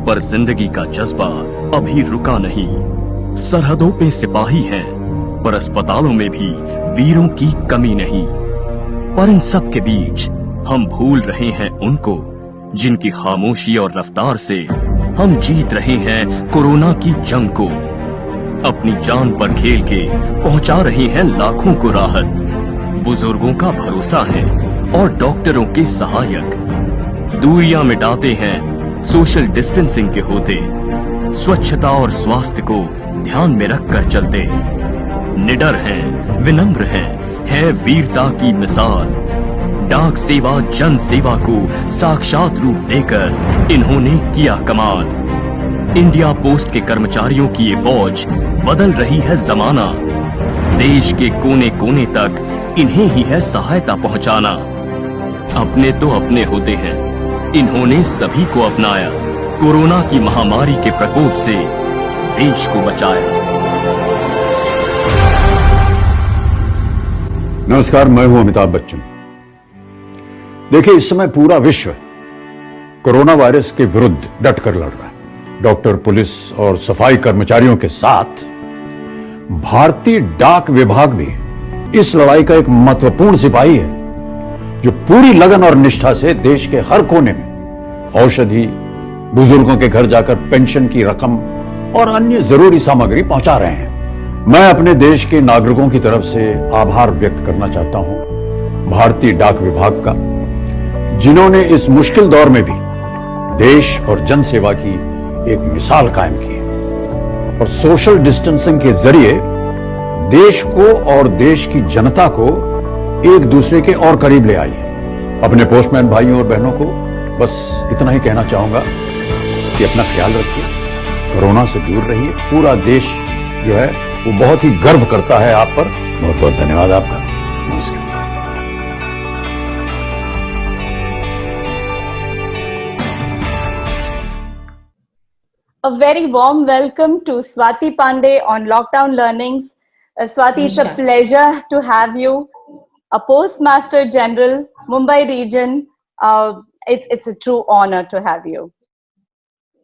पर जिंदगी का जज्बा अभी रुका नहीं। सरहदों पे सिपाही हैं, पर अस्पतालों में भी वीरों की कमी नहीं। पर इन सब के बीच हम भूल रहे हैं उनको, जिनकी खामोशी और रफ्तार से हम जीत रहे हैं कोरोना की जंग को। अपनी जान पर खेल के पहुंचा रहे हैं लाखों को राहत। बुजुर्गों का भरोसा है और डॉक्टरों के सहायक। दूरियां मिटाते हैं सोशल डिस्टेंसिंग के होते। स्वच्छता और स्वास्थ्य को ध्यान में रखकर चलते। निडर हैं, विनम्र हैं, है वीरता की मिसाल। डाक सेवा जन सेवा को साक्षात रूप देकर इन्होंने किया कमाल। इंडिया पोस्ट के कर्मचारियों की ये फौज बदल रही है जमाना। देश के कोने कोने तक इन्हें ही है सहायता पहुंचाना। अपने तो अपने होते हैं, इन्होंने सभी को अपनाया। कोरोना की महामारी के प्रकोप से देश को बचाया। नमस्कार, मैं हूं अमिताभ बच्चन। देखिए, इस समय पूरा विश्व कोरोना वायरस के विरुद्ध डट कर लड़ रहा है। डॉक्टर, पुलिस और सफाई कर्मचारियों के साथ भारतीय डाक विभाग भी इस लड़ाई का एक महत्वपूर्ण सिपाही है, जो पूरी लगन और निष्ठा से देश के हर कोने में औषधि, बुजुर्गों के घर जाकर पेंशन की रकम और अन्य जरूरी सामग्री पहुंचा रहे हैं। मैं अपने देश के नागरिकों की तरफ से आभार व्यक्त करना चाहता हूं भारतीय डाक विभाग का, जिन्होंने इस मुश्किल दौर में भी देश और जन सेवा की एक मिसाल कायम की है और सोशल डिस्टेंसिंग के जरिए देश को और देश की जनता को एक दूसरे के और करीब ले आई है। अपने पोस्टमैन भाइयों और बहनों को बस इतना ही कहना चाहूंगा कि अपना ख्याल रखिए, कोरोना से दूर रहिए। पूरा देश जो है वो बहुत ही गर्व करता है आप पर। बहुत बहुत धन्यवाद आपका। नमस्कार। A very warm welcome to Swati Pandey on Lockdown Learnings. Swati, it's a pleasure to have you. A Postmaster General, Mumbai region. It's a true honor to have you.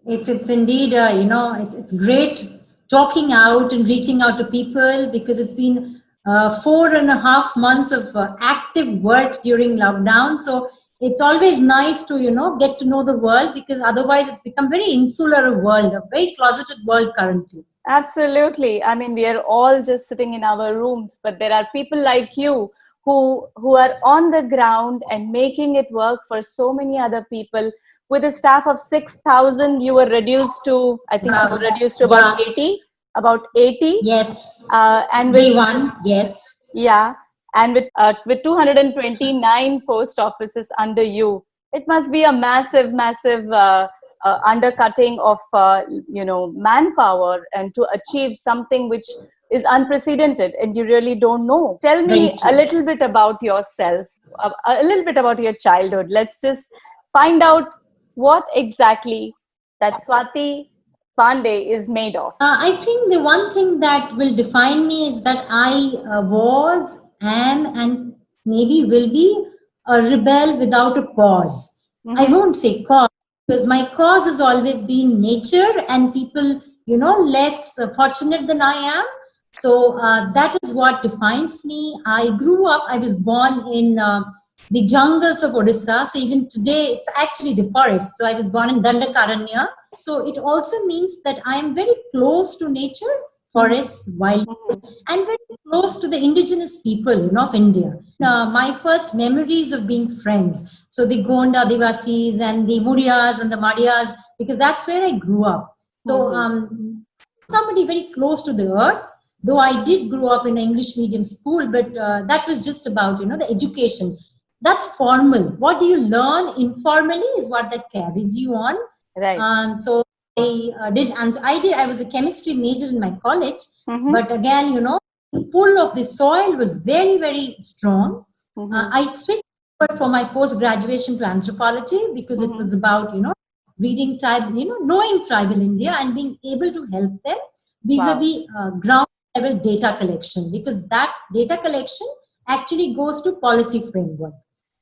It's indeed, it's great talking out and reaching out to people, because it's been 4.5 months of active work during lockdown. So it's always nice to, get to know the world, because otherwise it's become very insular world, a very closeted world currently. Absolutely. I mean, we are all just sitting in our rooms, but there are people like you who are on the ground and making it work for so many other people. With a staff of 6,000, you were reduced to, I think you were reduced to about 80. About 80. Yes. And with D1, yes. Yeah. And with 229 post offices under you, it must be a massive undercutting of manpower, and to achieve something which is unprecedented, and you really don't know. Tell me a little bit about yourself, a little bit about your childhood. Let's just find out what exactly that Swati Pandey is made of. I think the one thing that will define me is that I was, am, and maybe will be a rebel without a cause. Mm-hmm. I won't say cause, because my cause has always been nature and people, less fortunate than I am. So that is what defines me. I was born in the jungles of Odisha. So even today, it's actually the forest. So I was born in Dandakaranya. So it also means that I am very close to nature, forests, wildlife, and very close to the indigenous people, of India. My first memories of being friends. So the Gonda Adivasis and the Muriyas and the Madhyas, because that's where I grew up. So somebody very close to the earth. Though I did grow up in an English medium school, but that was just about, the education. That's formal. What do you learn informally is what that carries you on. Right. So I was a chemistry major in my college, but again, the pull of the soil was very, very strong. I switched over for my post-graduation to anthropology, because it was about, reading knowing tribal India and being able to help them vis-a-vis ground level data collection, because that data collection actually goes to policy framework.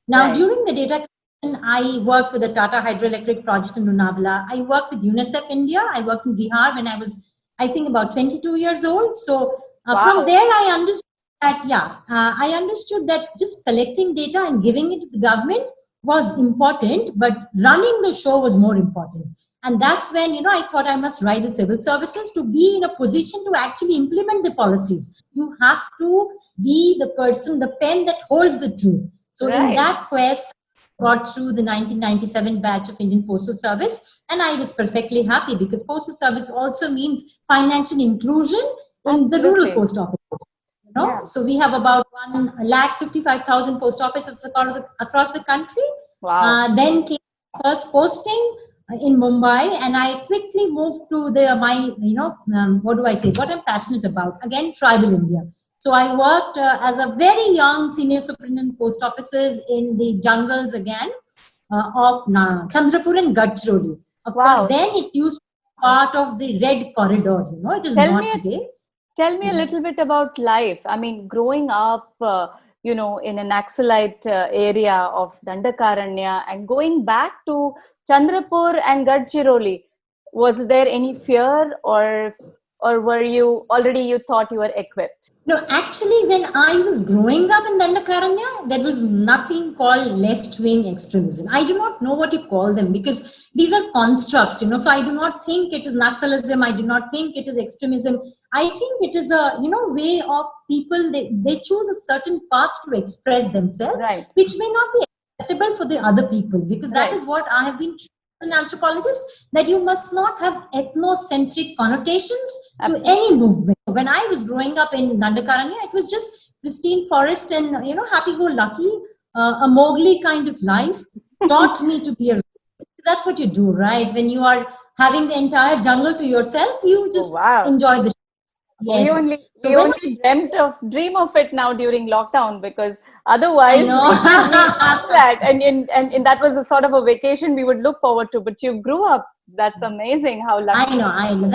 Now, during the data I worked with the Tata Hydroelectric project in Lonavala. I worked with UNICEF India. I worked in Bihar when I was, I think, about 22 years old. So from there, I understood that, I understood that just collecting data and giving it to the government was important, but running the show was more important. And that's when, I thought I must write the civil services to be in a position to actually implement the policies. You have to be the person, the pen that holds the truth. So in that quest, got through the 1997 batch of Indian Postal Service, and I was perfectly happy because Postal Service also means financial inclusion in the rural post offices. So we have about 1,55,000 post offices across the country. Wow. Then came first posting in Mumbai, and I quickly moved to what I'm passionate about. Again, tribal India. So I worked as a very young senior superintendent post offices in the jungles again of Chandrapur and Gadchiroli. Of course, then it used to be part of the Red Corridor. It is not today. Tell me a little bit about life. I mean, growing up, in a Naxalite area of Dandakaranya and going back to Chandrapur and Gadchiroli, was there any fear or were you thought you were equipped? No, actually, when I was growing up in Dandakaranya, there was nothing called left-wing extremism. I do not know what you call them because these are constructs, so I do not think it is Naxalism. I do not think it is extremism. I think it is a, way of people, they choose a certain path to express themselves, which may not be acceptable for the other people, because that is what I have been an anthropologist, that you must not have ethnocentric connotations to any movement. When I was growing up in Dandakaranya, it was just pristine forest and, happy-go-lucky, a Mowgli kind of life taught me to be a... That's what you do, right? When you are having the entire jungle to yourself, you just enjoy the... Yes. We only dream of it now during lockdown, because otherwise that and that was a sort of a vacation we would look forward to. But you grew up. That's amazing. How lucky. I know.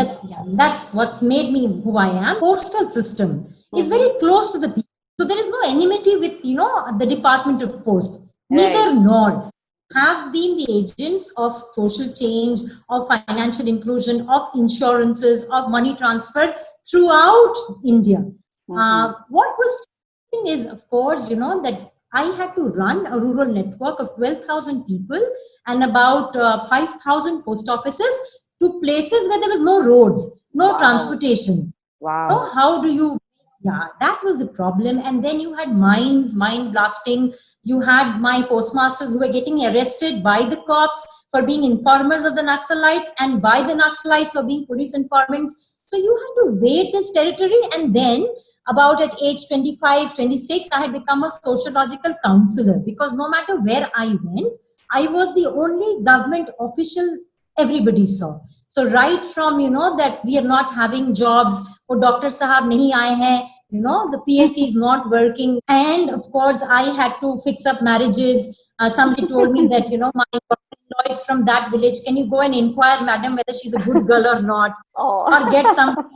That's what's made me who I am. Postal system is very close to the people, so there is no enmity with the Department of Post. Neither nor have been the agents of social change, of financial inclusion, of insurances, of money transfer throughout India. What was changing is, of course, that I had to run a rural network of 12,000 people and about 5,000 post offices to places where there was no roads, no transportation. So how do you... that was the problem. And then you had mine blasting. You had my postmasters who were getting arrested by the cops for being informers of the Naxalites and by the Naxalites for being police informants. So you had to wait this territory, and then about at age 25, 26, I had become a sociological counselor, because no matter where I went, I was the only government official everybody saw. So right from, that we are not having jobs, or Dr. Sahab nahi aaye hain, the PSC is not working. And of course, I had to fix up marriages. Somebody told me that, my daughter-in-law is from that village. Can you go and inquire, madam, whether she's a good girl or not? Or get somebody's,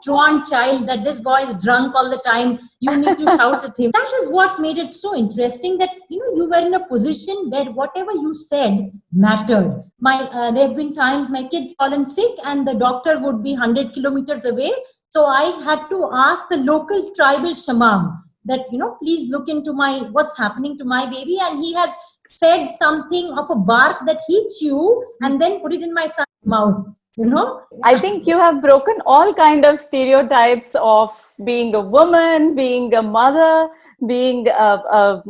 truant child that this boy is drunk all the time. You need to shout at him. That is what made it so interesting, that, you were in a position where whatever you said mattered. There have been times my kids fallen sick and the doctor would be 100 kilometers away. So I had to ask the local tribal shamam that, please look into what's happening to my baby. And he has fed something of a bark that he chew and then put it in my son's mouth. I think you have broken all kind of stereotypes of being a woman, being a mother, being a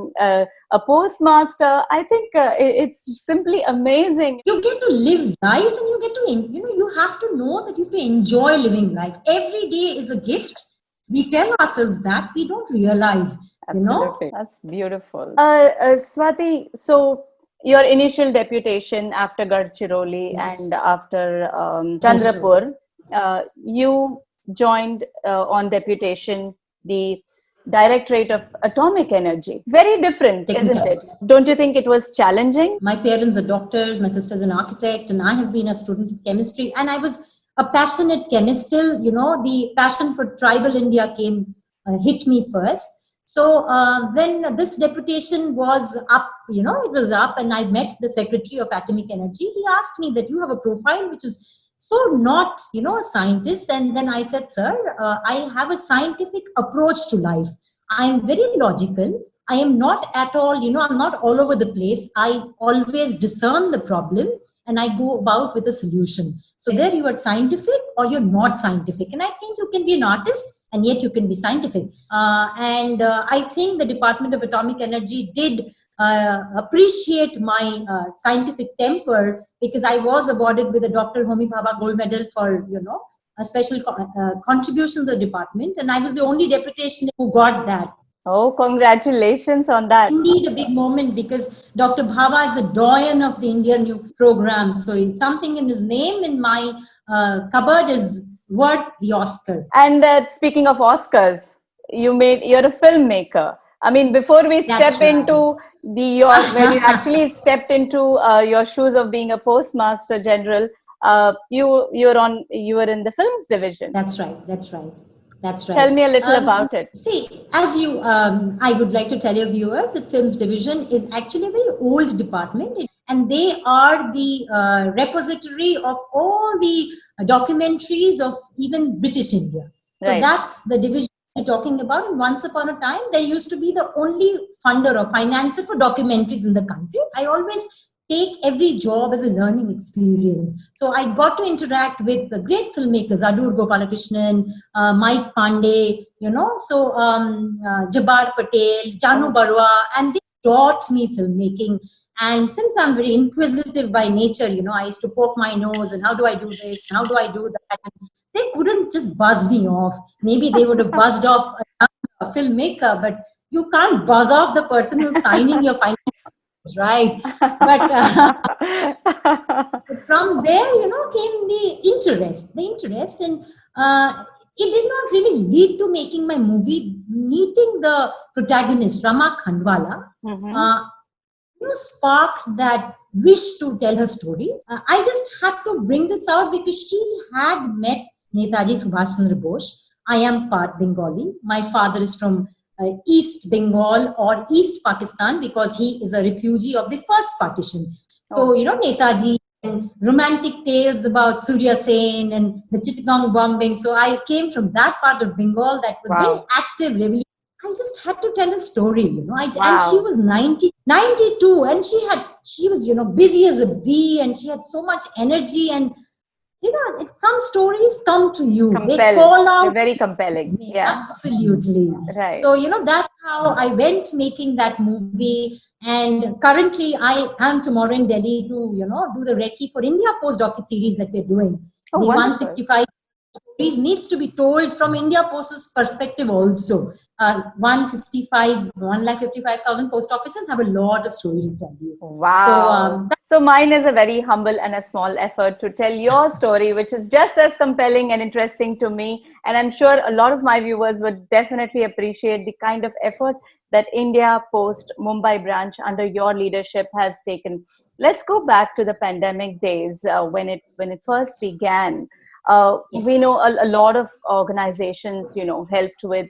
postmaster. I think it's simply amazing. You get to live life, and you get to, you have to know that you have to enjoy living life. Every day is a gift. We tell ourselves that, we don't realize. Absolutely. That's beautiful. Swati, so your initial deputation after Gadchiroli and after Chandrapur, you joined on deputation the Directorate of Atomic Energy. Very different, isn't it? Don't you think it was challenging? My parents are doctors, my sister's an architect, and I have been a student of chemistry, and I was a passionate chemist. Still, the passion for tribal India hit me first. So when this deputation was up, it was up, and I met the Secretary of Atomic Energy. He asked me that you have a profile which is so not, a scientist. And then I said, sir, I have a scientific approach to life. I am very logical. I am not at all, I'm not all over the place. I always discern the problem and I go about with a solution. So there you are scientific or you're not scientific. And I think you can be an artist and yet you can be scientific. And I think the Department of Atomic Energy did appreciate my scientific temper, because I was awarded with a Dr. Homi Bhabha Gold Medal for, a special contribution to the department. And I was the only deputation who got that. Oh, congratulations on that. Indeed, a big moment, because Dr. Bhabha is the doyen of the Indian new program. So something in his name in my cupboard is worth the Oscar. And speaking of Oscars, you're a filmmaker. I mean, before we step into when you actually stepped into your shoes of being a postmaster general, you were in the films division. That's right. Tell me a little about it. See, as I would like to tell your viewers that films division is actually a very old department, and they are the repository of all the documentaries of even British India. So that's the division we're talking about. And once upon a time, there used to be the only funder or financer for documentaries in the country. I always take every job as a learning experience. So I got to interact with the great filmmakers, Adur Gopalakrishnan, Mike Pandey, Jabbar Patel, Janu Barua, and they taught me filmmaking. And since I'm very inquisitive by nature, I used to poke my nose and how do I do this? How do I do that? And they couldn't just buzz me off. Maybe they would have buzzed off a filmmaker, but you can't buzz off the person who's signing your final. Right, but from there, came the interest, and it did not really lead to making my movie. Meeting the protagonist, Rama Khandwala, sparked that wish to tell her story. I just had to bring this out because she had met Netaji Subhash Chandra Bose. I am part Bengali. My father is from East Bengal or East Pakistan, because he is a refugee of the first partition. So, Netaji and romantic tales about Surya Sen and the Chittagong bombing. So I came from that part of Bengal that was very active revolution. I just had to tell a story, and she was 92, and she was, busy as a bee, and she had so much energy, and some stories come to you. They call out. They're very compelling. Yeah, absolutely. Right. So, that's how I went making that movie. And currently I am tomorrow in Delhi to, do the recce for India Post docu-series that we're doing. The 165 stories needs to be told from India Post's perspective also. 155,000 post offices have a lot of stories to tell you. Wow. So mine is a very humble and a small effort to tell your story, which is just as compelling and interesting to me. And I'm sure a lot of my viewers would definitely appreciate the kind of effort that India Post Mumbai branch under your leadership has taken. Let's go back to the pandemic days when it first began. We know a lot of organizations, helped with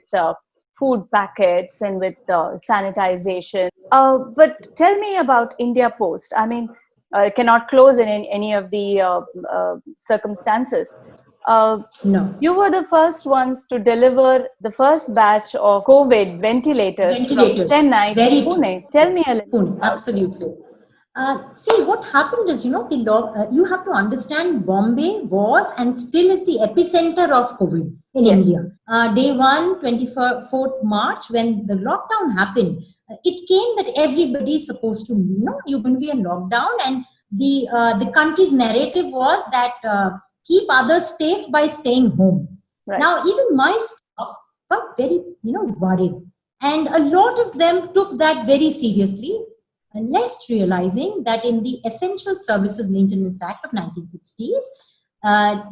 food packets and with sanitization. But tell me about India Post. I mean, cannot close in any of the circumstances. No. You were the first ones to deliver the first batch of COVID ventilators from Chennai to Pune. Tell me a little. Pune, absolutely. See, what happened is, you have to understand Bombay was and still is the epicenter of COVID in India. Day 1, 24th March, when the lockdown happened, it came that everybody is supposed to, you're going to be in lockdown, and the country's narrative was that keep others safe by staying home. Right. Now, even my staff got very, worried, and a lot of them took that very seriously. Lest realizing that in the Essential Services Maintenance Act of 1960s,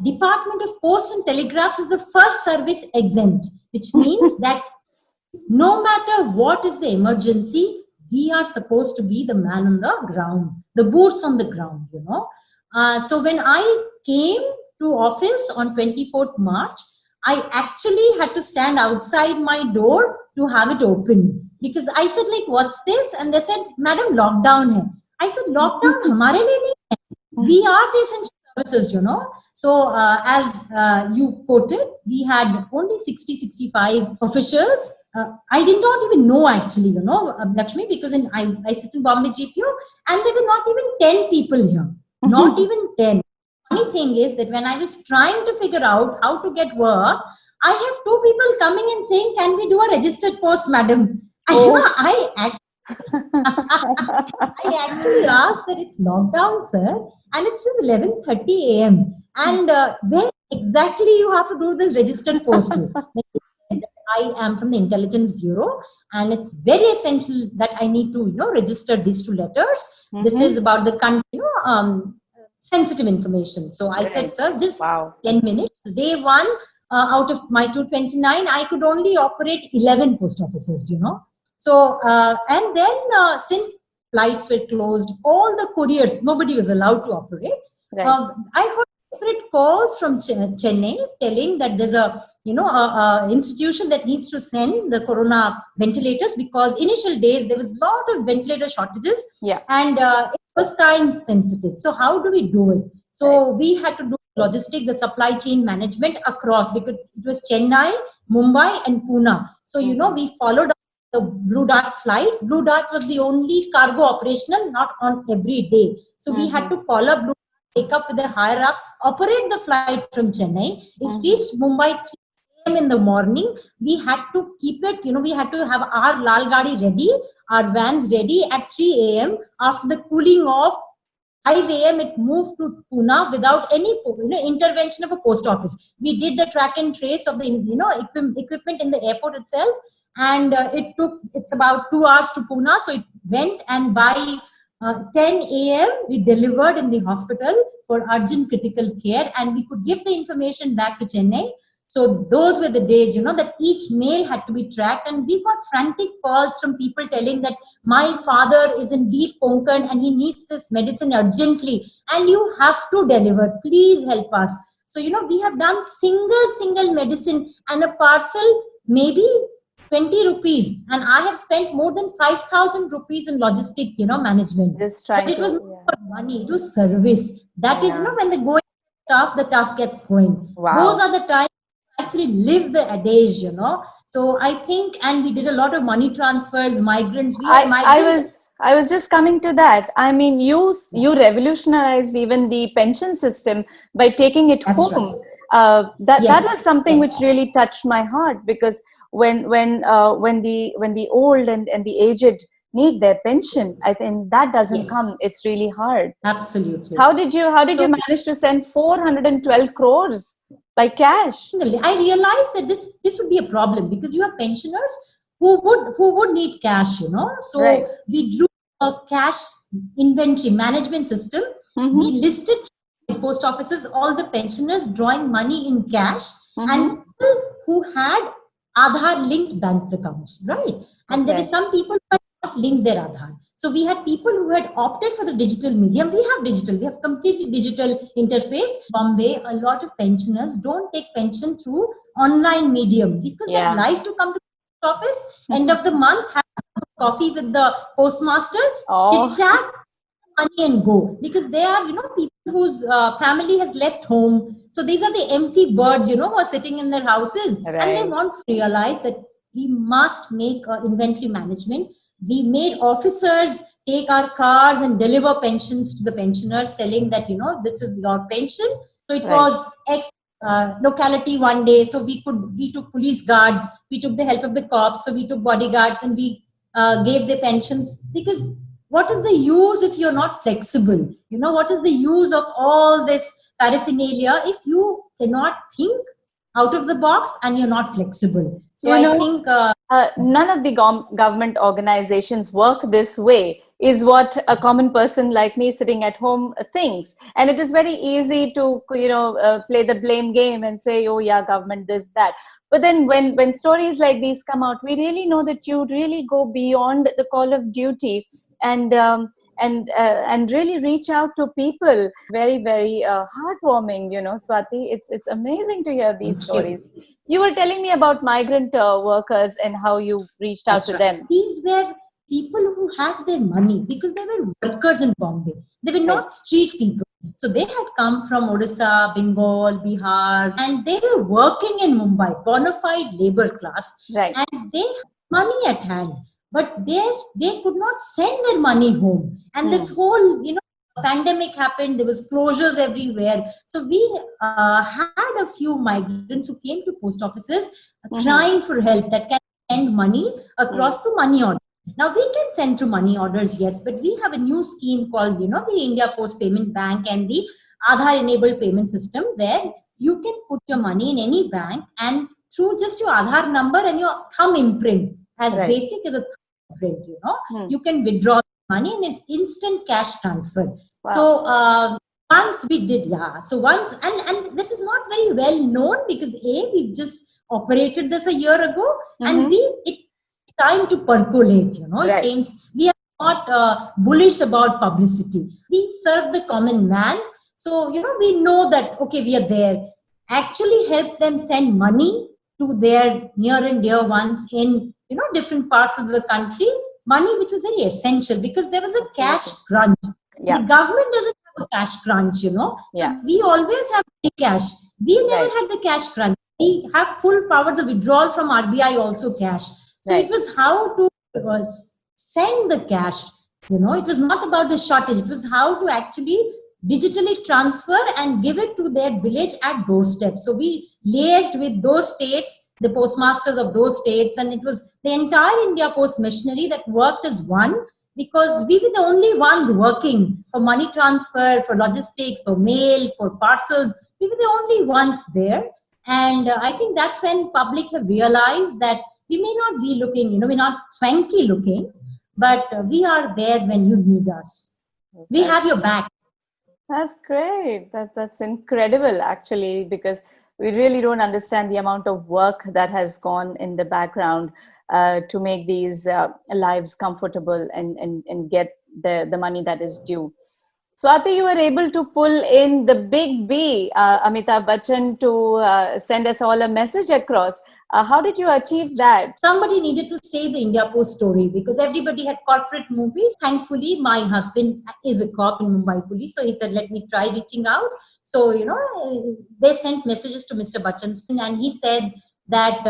Department of Post and Telegraphs is the first service exempt, which means that no matter what is the emergency, we are supposed to be the man on the ground, the boots on the ground, So when I came to office on 24th March, I actually had to stand outside my door to have it open, because I said like, what's this? And they said, madam, lockdown hai. I said, lockdown hamare liye nahi hai. We are the essential services, So as you quoted, we had only 60-65 officials. I did not even know actually, Lakshmi, because I sit in Bombay GPO and there were not even 10 people here. Not even 10. Funny thing is that when I was trying to figure out how to get work, I had two people coming and saying, can we do a registered post, madam? I actually asked that it's lockdown, sir, and it's just 11:30 a.m. And where exactly you have to do this registered post to? I am from the Intelligence Bureau, and it's very essential that I need to, register these two letters. This is about the country, sensitive information. So I said, sir, just 10 minutes. Day one, out of my 229, I could only operate 11 post offices, So, and then since flights were closed, all the couriers, nobody was allowed to operate. Right. I got desperate calls from Chennai telling that there's a institution that needs to send the corona ventilators, because initial days there was a lot of ventilator shortages, and it was time sensitive. So how do we do it? So we had to do logistic, the supply chain management across, because it was Chennai, Mumbai, and Pune. So we followed the Blue Dart flight. Blue Dart was the only cargo operational, not on every day. So we had to call up Blue Dart, take up with the higher ups, operate the flight from Chennai. It reached Mumbai 3 a.m. in the morning. We had to keep it, we had to have our Lal Gadi ready, our vans ready at 3 a.m. After the cooling off, 5 a.m. it moved to Pune without any intervention of a post office. We did the track and trace of the equipment in the airport itself, and it's about 2 hours to Pune. So it went, and by 10 a.m. we delivered in the hospital for urgent critical care, and we could give the information back to Chennai. So those were the days, that each mail had to be tracked, and we got frantic calls from people telling that my father is in deep Konkan and he needs this medicine urgently, and you have to deliver. Please help us. So, we have done single medicine and a parcel, maybe 20 rupees, and I have spent more than 5,000 rupees in logistic, management. But it was not for money, it was service. That is, when the going tough, the tough gets going. Those are the times actually live the adage, So I think, and we did a lot of money transfers, migrants. I was just coming to that. I mean, you revolutionized even the pension system by taking it home. Right. That was something which really touched my heart, because when the old and the aged need their pension, I think that doesn't come. It's really hard. Absolutely. How did you manage to send 412 crores by cash? I realized that this would be a problem, because you have pensioners who would need cash, So we drew a cash inventory management system. We listed in post offices all the pensioners drawing money in cash, and people who had Aadhaar linked bank accounts, right? And there were some people who had not linked their Aadhaar. So we had people who had opted for the digital medium. We have completely digital interface. Bombay, a lot of pensioners don't take pension through online medium, because they like to come to the office, end of the month, have coffee with the postmaster, chit chat, money and go, because they are, people whose family has left home. So these are the empty birds, who are sitting in their houses, and they want to realize that we must make inventory management. We made officers take our cars and deliver pensions to the pensioners, telling that, this is your pension. So it was X locality one day. So we took police guards, we took the help of the cops, so we took bodyguards, and we gave the pensions, because what is the use if you're not flexible? What is the use of all this paraphernalia if you cannot think out of the box and you're not flexible? So I think none of the government organizations work this way, is what a common person like me sitting at home thinks. And it is very easy to, play the blame game and say, oh yeah, government this, that. But then when stories like these come out, we really know that you really go beyond the call of duty and and really reach out to people. Very, very heartwarming, Swati. It's amazing to hear these Thank you. stories. You were telling me about migrant workers and how you reached out That's to right. them. These were people who had their money because they were workers in Bombay. They were not street people. So they had come from Odisha, Bengal, Bihar, and they were working in Mumbai, bona fide labor class, Right. and they had money at hand. But they could not send their money home. And this whole, pandemic happened. There was closures everywhere. So we had a few migrants who came to post offices crying for help that can send money across to money order. Now we can send through money orders, yes, but we have a new scheme called, the India Post Payment Bank and the Aadhaar enabled payment system, where you can put your money in any bank and through just your Aadhaar number and your thumb imprint, as basic as a thumb imprint, you can withdraw money in an instant cash transfer. Wow. So once we did, so once, and this is not very well known because we've just operated this a year ago, and it's time to percolate, Right. It means we are not bullish about publicity. We serve the common man. So, we know that, okay, we are there. Actually help them send money to their near and dear ones in, different parts of the country. Money which was very essential because there was a cash crunch. Yeah. The government doesn't have a cash crunch, So we always have the cash. We never had the cash crunch. We have full powers of withdrawal from RBI, also cash. So it was how to send the cash. It was not about the shortage. It was how to actually digitally transfer and give it to their village at doorstep. So we liaised with those states, the postmasters of those states, and it was the entire India Post machinery that worked as one, because we were the only ones working for money transfer, for logistics, for mail, for parcels. We were the only ones there. And I think that's when public have realized that we may not be looking, we're not swanky looking, but we are there when you need us. We have your back. That's great. That's incredible, actually, because we really don't understand the amount of work that has gone in the background to make these lives comfortable and get the money that is due. Swati, you were able to pull in the big B, Amitabh Bachchan, to send us all a message across. How did you achieve that? Somebody needed to say the India Post story because everybody had corporate movies. Thankfully, my husband is a cop in Mumbai Police. So he said, let me try reaching out. So, they sent messages to Mr. Bachchan and he said that,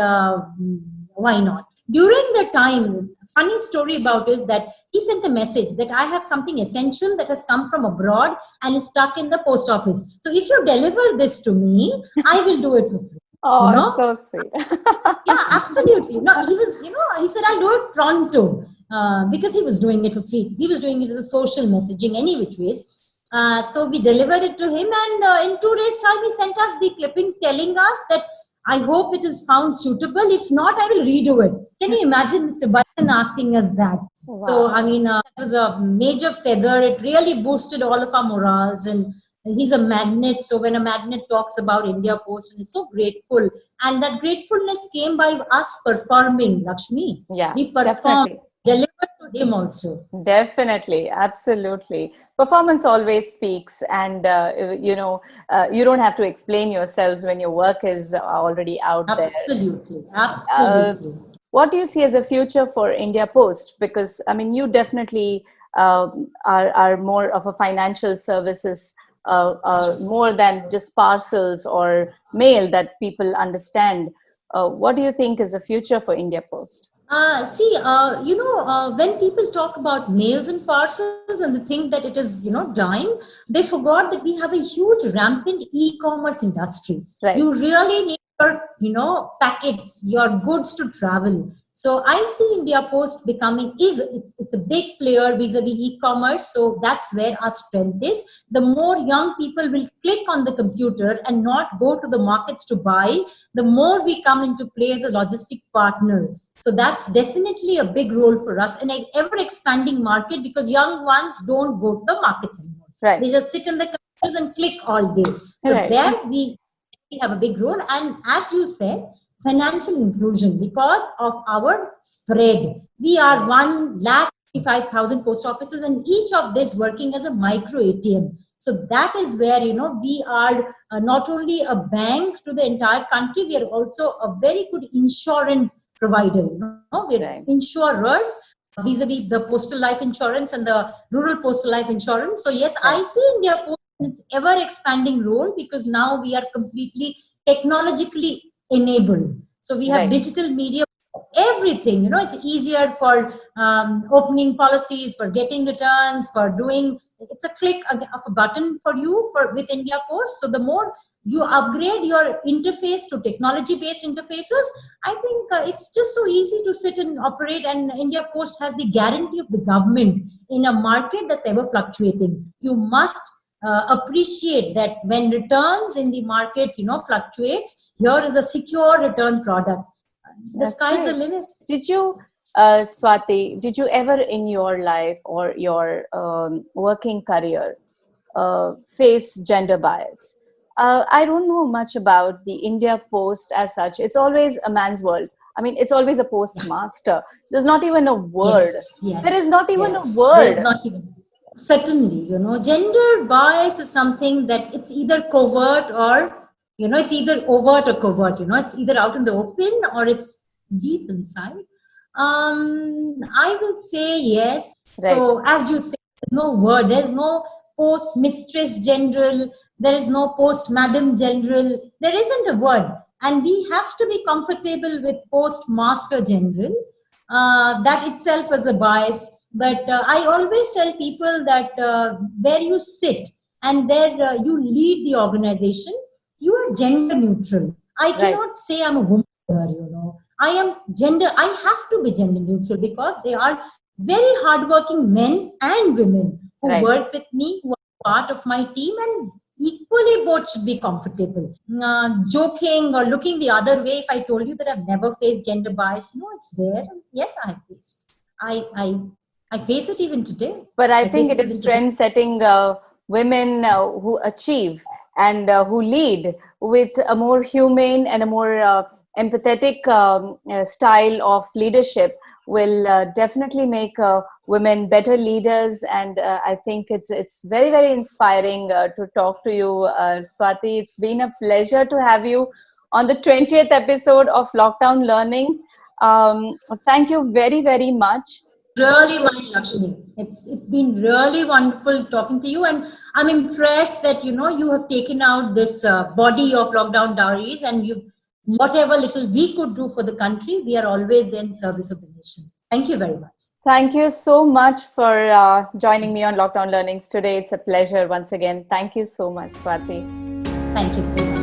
why not? During the time, funny story about is that he sent a message that I have something essential that has come from abroad and is stuck in the post office. So if you deliver this to me, I will do it for free. Oh, so sweet. Yeah, absolutely. No, he was, he said, I'll do it pronto because he was doing it for free. He was doing it as a social messaging any which ways. So we delivered it to him, and in 2 days' time, he sent us the clipping telling us that I hope it is found suitable. If not, I will redo it. Can you imagine Mr. Bachchan asking us that? Wow. So, it was a major feather. It really boosted all of our morals, and he's a magnet. So when a magnet talks about India Post, and is so grateful, and that gratefulness came by us performing, Lakshmi. Yeah, we performed, definitely. delivered to him also. Definitely, absolutely. Performance always speaks, and you don't have to explain yourselves when your work is already out there. Absolutely. What do you see as a future for India Post? Because you definitely are more of a financial services, more than just parcels or mail that people understand. What do you think is the future for India Post? When people talk about mails and parcels and they think that it is, dying, they forgot that we have a huge rampant e-commerce industry. Right. You really need your, packets, your goods to travel. So I see India Post becoming, it's a big player vis-a-vis e-commerce. So that's where our strength is. The more young people will click on the computer and not go to the markets to buy, the more we come into play as a logistic partner. So that's definitely a big role for us, and an ever expanding market because young ones don't go to the markets anymore. Right. They just sit in the computers and click all day. So there we have a big role. And as you said, financial inclusion because of our spread. We are 1 lakh 25,000 post offices, and each of this working as a micro ATM. So that is where, we are not only a bank to the entire country, we are also a very good insurance provider. We're Right. insurers vis-a-vis the postal life insurance and the rural postal life insurance. So yes, Right. I see India Post in its ever expanding role, because now we are completely technologically enabled. So we have Right. digital media, everything. It's easier for opening policies, for getting returns, for doing. It's a click of a button for you with India Post. So the more you upgrade your interface to technology-based interfaces, I think it's just so easy to sit and operate. And India Post has the guarantee of the government in a market that's ever fluctuating. You must appreciate that when returns in the market, fluctuates, here is a secure return product. The That's sky's the great. limit. Did you, Swati, did you ever in your life or your working career face gender bias? I don't know much about the India Post as such. It's always a man's world. I mean, it's always a postmaster. There's not even a word. Yes, There is not even a yes. word. There's not even. Certainly, gender bias is something that it's either covert or, it's either overt or covert. It's either out in the open or it's deep inside. I will say yes. Right. So as you say, there's no word. There's no post mistress general. There is no post madam general. There isn't a word. And we have to be comfortable with postmaster general. That itself is a bias. But I always tell people that where you sit and where you lead the organization, you are gender neutral. I cannot say I'm a woman here, I have to be gender neutral, because they are very hardworking men and women who work with me, who are part of my team, and equally both should be comfortable. Joking or looking the other way, if I told you that I've never faced gender bias, no, it's there. Yes, I have faced. I face it even today. But I think it is trend-setting women who achieve and who lead with a more humane and a more empathetic style of leadership will definitely make women better leaders. And I think it's very, very inspiring to talk to you, Swati. It's been a pleasure to have you on the 20th episode of Lockdown Learnings. Thank you very, very much. Really, Lakshmi. It's been really wonderful talking to you, and I'm impressed that you have taken out this body of Lockdown Diaries, and whatever little we could do for the country, we are always there in service of the nation. Thank you very much. Thank you so much for joining me on Lockdown Learnings today. It's a pleasure once again. Thank you so much, Swati. Thank you very much.